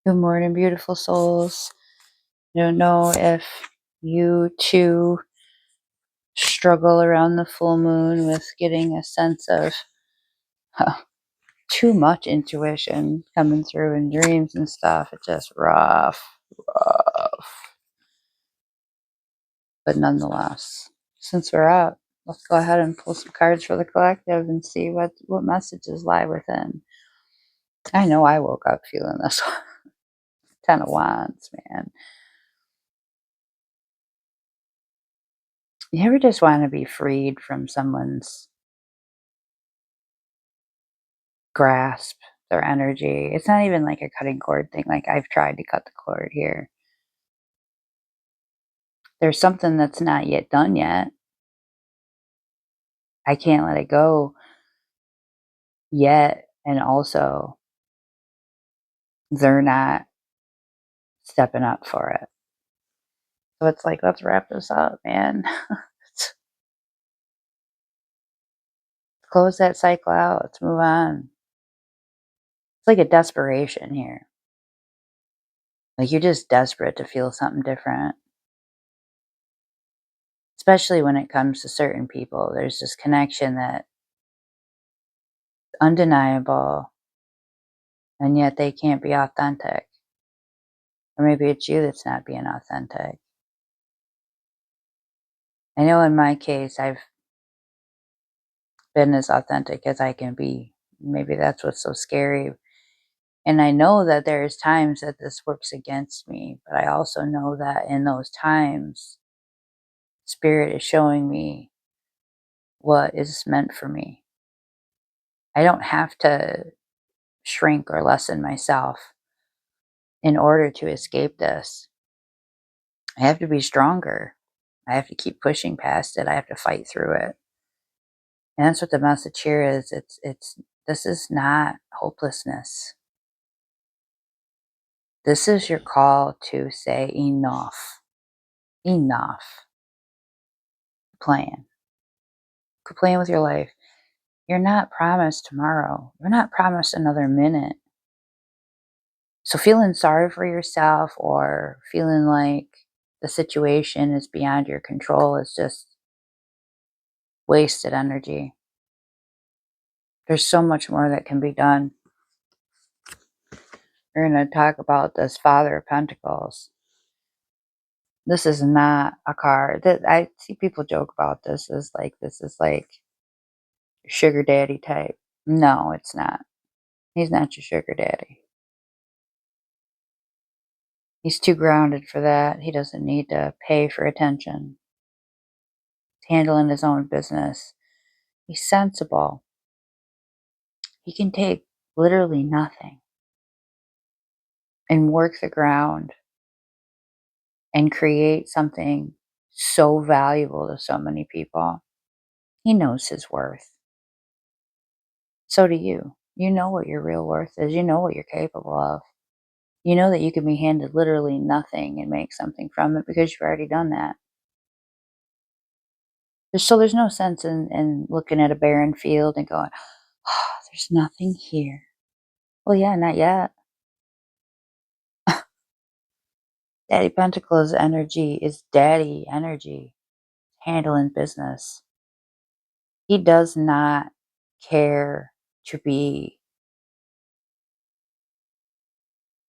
Good morning, beautiful souls. I don't know if you too struggle around the full moon with getting a sense of too much intuition coming through in dreams and stuff. It's just rough. But nonetheless, since we're up, let's go ahead and pull some cards for the collective and see what messages lie within. I know I woke up feeling this one. 10 of Wands, man. You ever just want to be freed from someone's grasp, their energy? It's not even like a cutting cord thing. Like, I've tried to cut the cord here. There's something that's not yet done yet. I can't let it go yet. And also, they're not stepping up for it. So it's like, let's wrap this up, man. Let's close that cycle out. Let's move on. It's like a desperation here. Like, you're just desperate to feel something different. Especially when it comes to certain people. There's this connection that's undeniable, and yet they can't be authentic. Or maybe it's you that's not being authentic. I know in my case, I've been as authentic as I can be. Maybe that's what's so scary. And I know that there's times that this works against me, but I also know that in those times, Spirit is showing me what is meant for me. I don't have to shrink or lessen myself in order to escape this. I have to be stronger. I have to keep pushing past it. I have to fight through it. And that's what the message here is. This is not hopelessness. This is your call to say enough. Enough. Playing. Quit playing with your life. You're not promised tomorrow. You're not promised another minute. So feeling sorry for yourself or feeling like the situation is beyond your control is just wasted energy. There's so much more that can be done. We're going to talk about this Father of Pentacles. This is not a card that I see people joke about. This is like sugar daddy type. No, it's not. He's not your sugar daddy. He's too grounded for that. He doesn't need to pay for attention. He's handling his own business. He's sensible. He can take literally nothing and work the ground and create something so valuable to so many people. He knows his worth. So do you. You know what your real worth is. You know what you're capable of. You know that you can be handed literally nothing and make something from it because you've already done that. There's no sense in looking at a barren field and going, oh, there's nothing here. Well, yeah, not yet. Daddy Pentacles energy is daddy energy, handling business. He does not care to be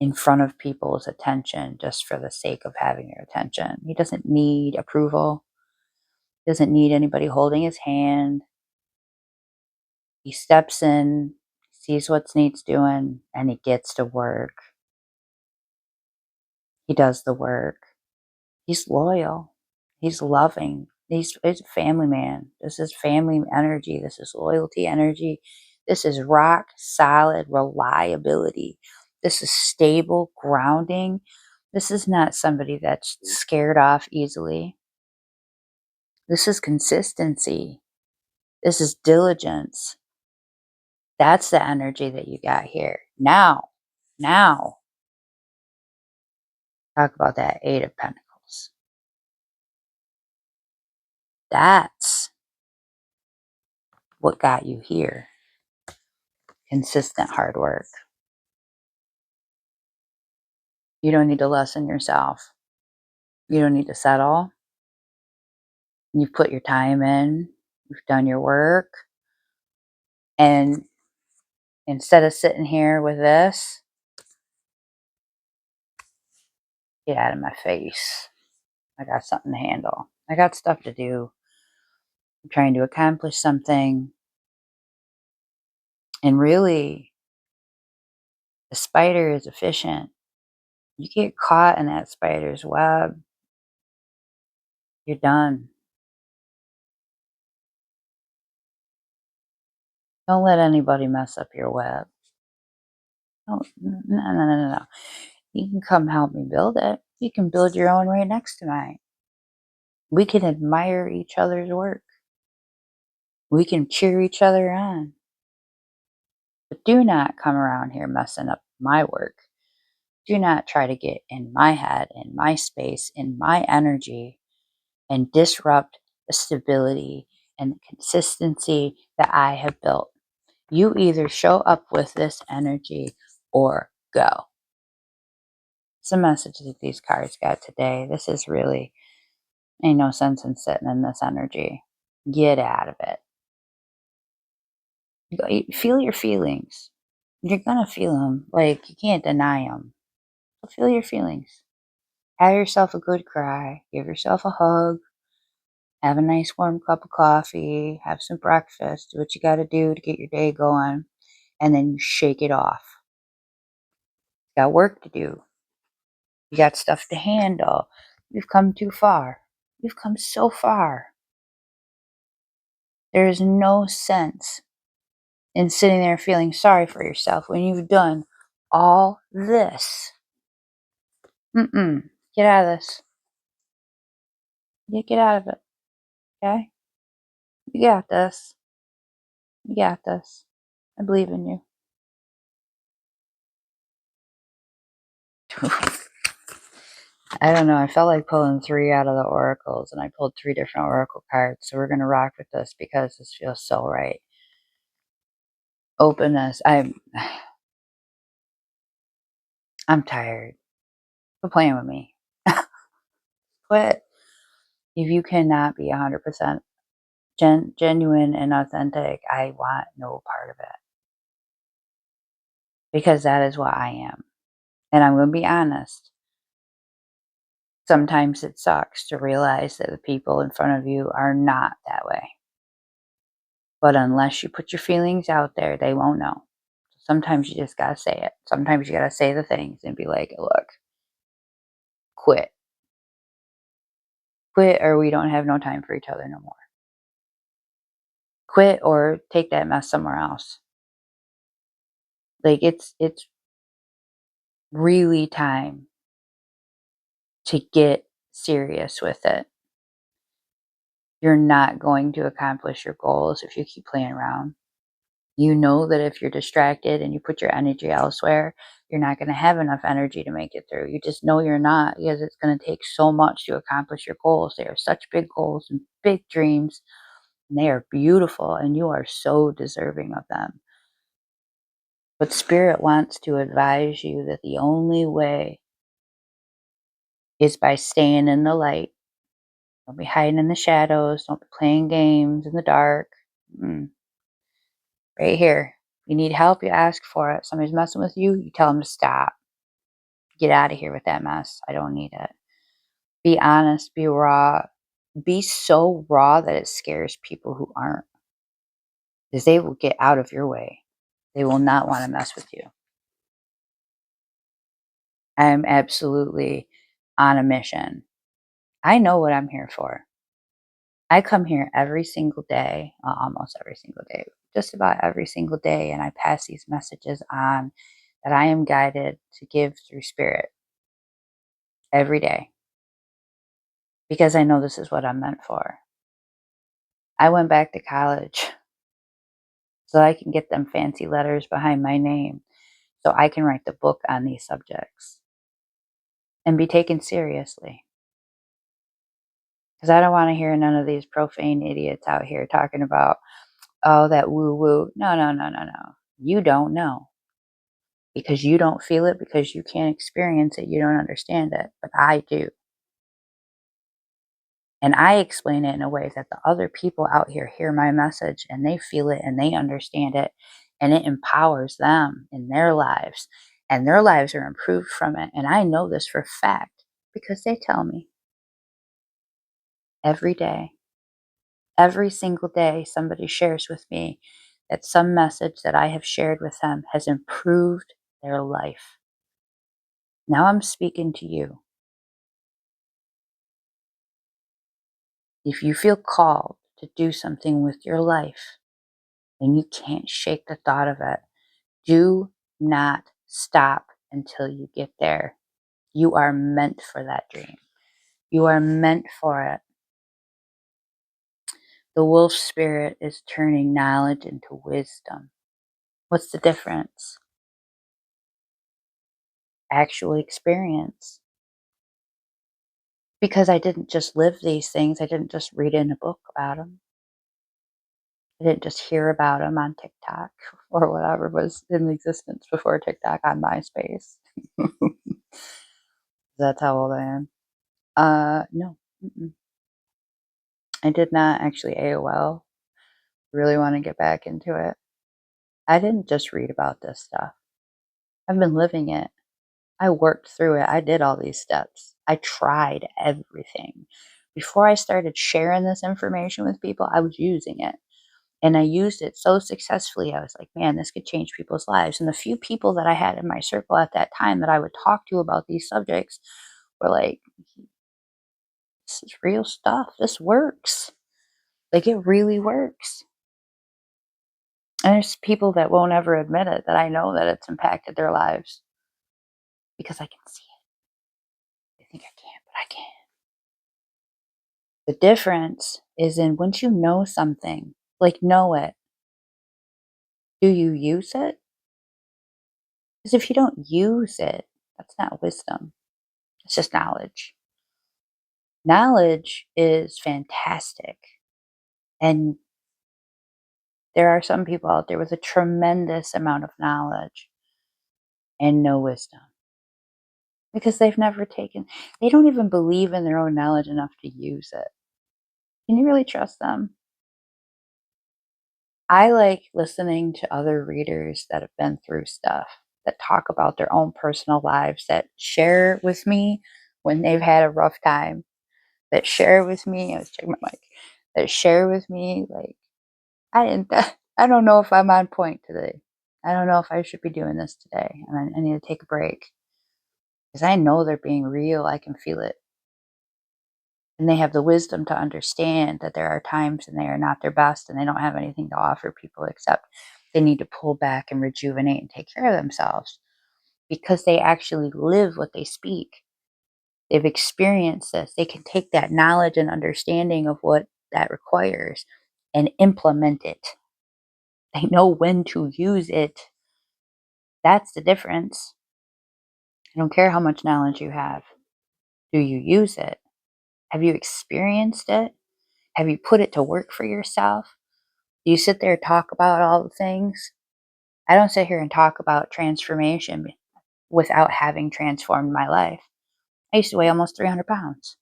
in front of people's attention just for the sake of having your attention. He doesn't need approval. He doesn't need anybody holding his hand. He steps in, sees what needs doing, and he gets to work. He does the work. He's loyal. He's loving. He's a family man. This is family energy. This is loyalty energy. This is rock solid reliability. This is stable grounding. This is not somebody that's scared off easily. This is consistency. This is diligence. That's the energy that you got here. Now, talk about that Eight of Pentacles. That's what got you here. Consistent hard work. You don't need to lessen yourself. You don't need to settle. You've put your time in. You've done your work. And instead of sitting here with this, get out of my face. I got something to handle. I got stuff to do. I'm trying to accomplish something. And really, the spider is efficient. You get caught in that spider's web, you're done. Don't let anybody mess up your web. No, no, no, no, no, no. You can come help me build it. You can build your own right next to mine. We can admire each other's work. We can cheer each other on. But do not come around here messing up my work. Do not try to get in my head, in my space, in my energy, and disrupt the stability and the consistency that I have built. You either show up with this energy or go. It's a message that these cards got today. This is really, ain't no sense in sitting in this energy. Get out of it. Feel your feelings. You're gonna feel them. Like, you can't deny them. So feel your feelings. Have yourself a good cry. Give yourself a hug. Have a nice warm cup of coffee. Have some breakfast. Do what you gotta do to get your day going. And then you shake it off. You got work to do. You got stuff to handle. You've come too far. You've come so far. There is no sense in sitting there feeling sorry for yourself when you've done all this. Get out of this. Get out of it. Okay? You got this. You got this. I believe in you. I don't know. I felt like pulling 3 out of the oracles, and I pulled 3 different oracle cards. So we're going to rock with this because this feels so right. Openness. I'm tired. Quit playing with me. Quit. If you cannot be 100% genuine and authentic, I want no part of it. Because that is what I am. And I'm going to be honest. Sometimes it sucks to realize that the people in front of you are not that way. But unless you put your feelings out there, they won't know. Sometimes you just got to say it. Sometimes you got to say the things and be like, look, quit. Quit, or we don't have no time for each other no more. Quit or take that mess somewhere else. Like, it's really time to get serious with it. You're not going to accomplish your goals if you keep playing around. You know that if you're distracted and you put your energy elsewhere, you're not going to have enough energy to make it through. You just know you're not, because it's going to take so much to accomplish your goals. They are such big goals and big dreams, and they are beautiful, and you are so deserving of them. But Spirit wants to advise you that the only way is by staying in the light. Don't be hiding in the shadows. Don't be playing games in the dark. Right here. You need help, you ask for it. Somebody's messing with you, you tell them to stop. Get out of here with that mess. I don't need it. Be honest, be raw. Be so raw that it scares people who aren't. Because they will get out of your way. They will not want to mess with you. I am absolutely on a mission. I know what I'm here for. I come here every single day, well, almost every single day, just about every single day, and I pass these messages on that I am guided to give through Spirit every day, because I know this is what I'm meant for. I went back to college so I can get them fancy letters behind my name so I can write the book on these subjects and be taken seriously. Because I don't want to hear none of these profane idiots out here talking about, oh, that woo woo. No, no, no, no, no. You don't know. because you don't feel it, because you can't experience it, you don't understand it, but I do. And I explain it in a way that the other people out here hear my message and they feel it and they understand it, and it empowers them in their lives, and their lives are improved from it. And I know this for a fact because they tell me every day, every single day, somebody shares with me that some message that I have shared with them has improved their life. Now I'm speaking to you. If you feel called to do something with your life and you can't shake the thought of it, do not stop until you get there. You are meant for that dream. You are meant for it. The wolf spirit is turning knowledge into wisdom. What's the difference? Actual experience. Because I didn't just live these things, I didn't just read in a book about them. I didn't just hear about them on TikTok or whatever was in existence before TikTok on MySpace. That's how old I am. No. Mm-mm. I did not actually AOL. Really want to get back into it. I didn't just read about this stuff. I've been living it. I worked through it. I did all these steps. I tried everything. Before I started sharing this information with people, I was using it. And I used it so successfully. I was like, man, this could change people's lives. And the few people that I had in my circle at that time that I would talk to about these subjects were like, this is real stuff. This works. Like, it really works. And there's people that won't ever admit it, that I know that it's impacted their lives because I can see it. They think I can't, but I can. The difference is in once you know something, like know it, do you use it? Because if you don't use it, that's not wisdom. It's just knowledge. Knowledge is fantastic. And there are some people out there with a tremendous amount of knowledge and no wisdom because they don't even believe in their own knowledge enough to use it. Can you really trust them? I like listening to other readers that have been through stuff, that talk about their own personal lives, that share with me when they've had a rough time, that share with me, I was checking my mic, that share with me, like, I didn't, I don't know if I'm on point today. I don't know if I should be doing this today. And I need to take a break because I know they're being real. I can feel it. And they have the wisdom to understand that there are times when they are not their best and they don't have anything to offer people except they need to pull back and rejuvenate and take care of themselves because they actually live what they speak. They've experienced this. They can take that knowledge and understanding of what that requires and implement it. They know when to use it. That's the difference. I don't care how much knowledge you have. Do you use it? Have you experienced it? Have you put it to work for yourself? Do you sit there and talk about all the things? I don't sit here and talk about transformation without having transformed my life. I used to weigh almost 300 pounds.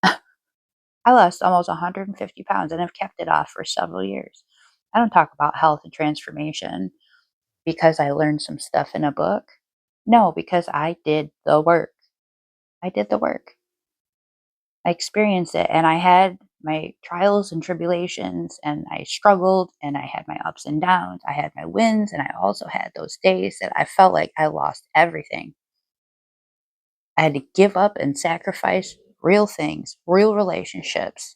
I lost almost 150 pounds and have kept it off for several years. I don't talk about health and transformation because I learned some stuff in a book. No, because I did the work. I did the work. I experienced it and I had my trials and tribulations and I struggled and I had my ups and downs. I had my wins and I also had those days that I felt like I lost everything. I had to give up and sacrifice real things, real relationships,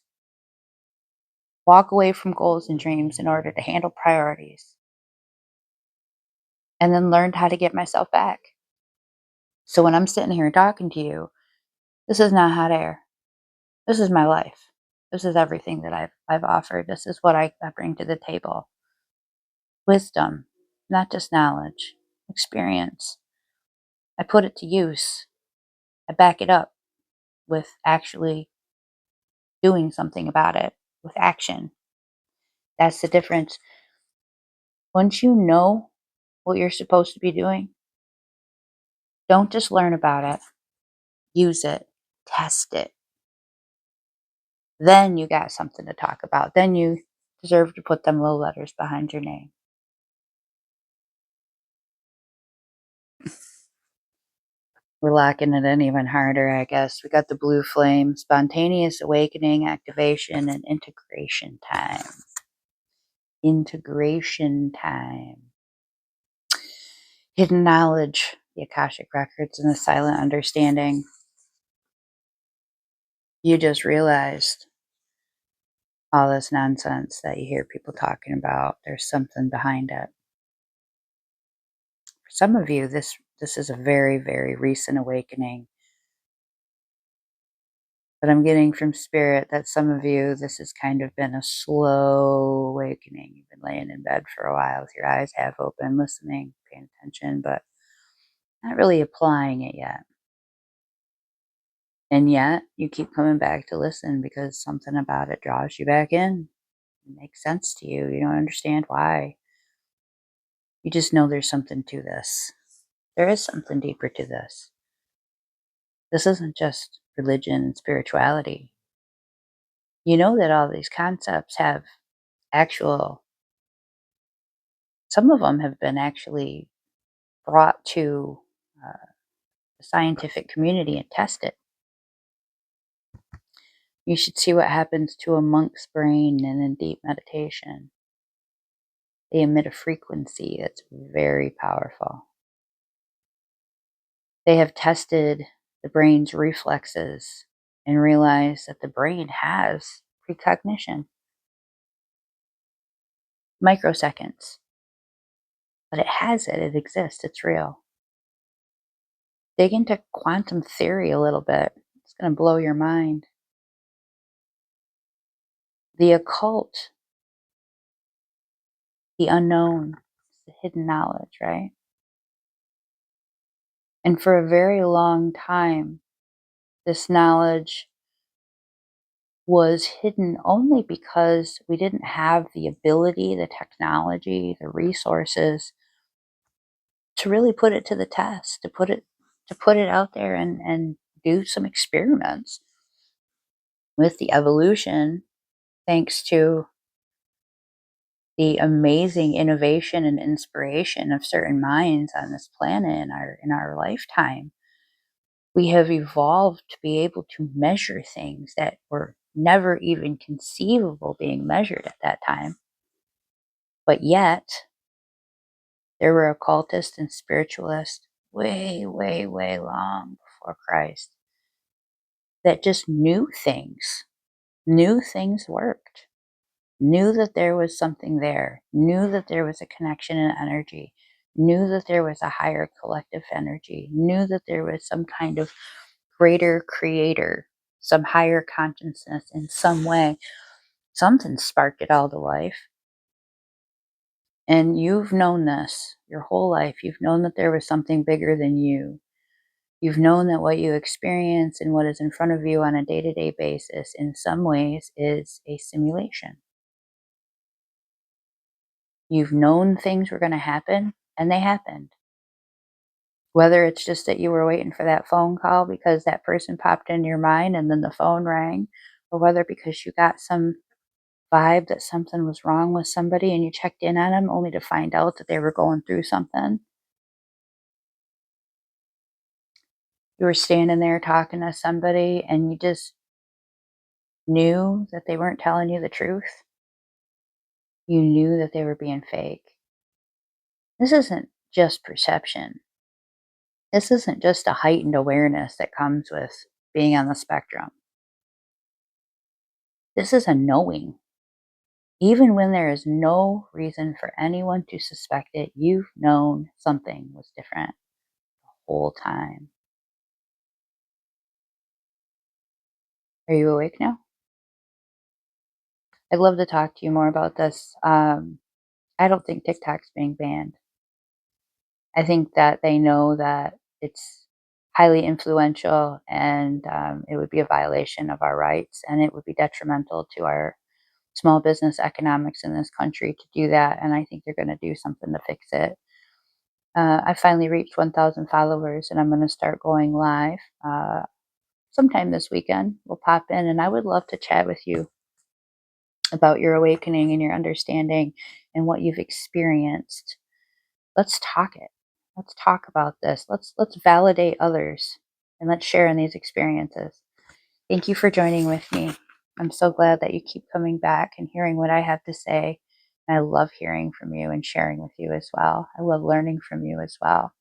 walk away from goals and dreams in order to handle priorities, and then learned how to get myself back. So when I'm sitting here talking to you, this is not hot air. This is my life. This is everything that I've offered. This is what I bring to the table. Wisdom, not just knowledge, experience. I put it to use. I back it up with actually doing something about it, with action. That's the difference. Once you know what you're supposed to be doing, don't just learn about it, use it, test it. Then you got something to talk about. Then you deserve to put them little letters behind your name. We're locking it in even harder, I guess. We got the blue flame, spontaneous awakening, activation, and integration time. Integration time. Hidden knowledge, the Akashic records, and the silent understanding. You just realized all this nonsense that you hear people talking about. There's something behind it. For some of you, this is a very, very recent awakening. But I'm getting from spirit that some of you, this has kind of been a slow awakening. You've been laying in bed for a while with your eyes half open, listening, paying attention, but not really applying it yet. And yet you keep coming back to listen because something about it draws you back in. It makes sense to you. You don't understand why. You just know there's something to this. There is something deeper to this. This isn't just religion and spirituality. You know that all these concepts have actual, some of them have been actually brought to the scientific community and tested. You should see what happens to a monk's brain and in deep meditation. They emit a frequency that's very powerful. They have tested the brain's reflexes and realized that the brain has precognition, microseconds, but it has it, it exists, it's real. Dig into quantum theory a little bit. It's going to blow your mind. The occult, the unknown, the hidden knowledge, right? And for a very long time, this knowledge was hidden only because we didn't have the ability, the technology, the resources to really put it to the test, to put it out there and do some experiments. With the evolution, thanks to the amazing innovation and inspiration of certain minds on this planet in our lifetime, we have evolved to be able to measure things that were never even conceivable being measured at that time. But yet, there were occultists and spiritualists way, way, way long before Christ that just knew things worked, knew that there was something there, knew that there was a connection in energy, knew that there was a higher collective energy, knew that there was some kind of greater creator, some higher consciousness in some way. Something sparked it all to life. And you've known this your whole life. You've known that there was something bigger than you. You've known that what you experience and what is in front of you on a day to day basis, in some ways, is a simulation. You've known things were going to happen, and they happened. Whether it's just that you were waiting for that phone call because that person popped in your mind and then the phone rang, or whether because you got some vibe that something was wrong with somebody and you checked in on them only to find out that they were going through something. You were standing there talking to somebody and you just knew that they weren't telling you the truth. You knew that they were being fake. This isn't just perception. This isn't just a heightened awareness that comes with being on the spectrum. This is a knowing. Even when there is no reason for anyone to suspect it, you've known something was different the whole time. Are you awake now? I'd love to talk to you more about this. I don't think TikTok's being banned. I think that they know that it's highly influential and it would be a violation of our rights and it would be detrimental to our small business economics in this country to do that. And I think they're going to do something to fix it. I finally reached 1,000 followers, and I'm going to start going live sometime this weekend. We'll pop in, and I would love to chat with you about your awakening and your understanding and what you've experienced. Let's talk it. Let's talk about this. Let's validate others and let's share in these experiences. Thank you for joining with me. I'm so glad that you keep coming back and hearing what I have to say. And I love hearing from you and sharing with you as well. I love learning from you as well.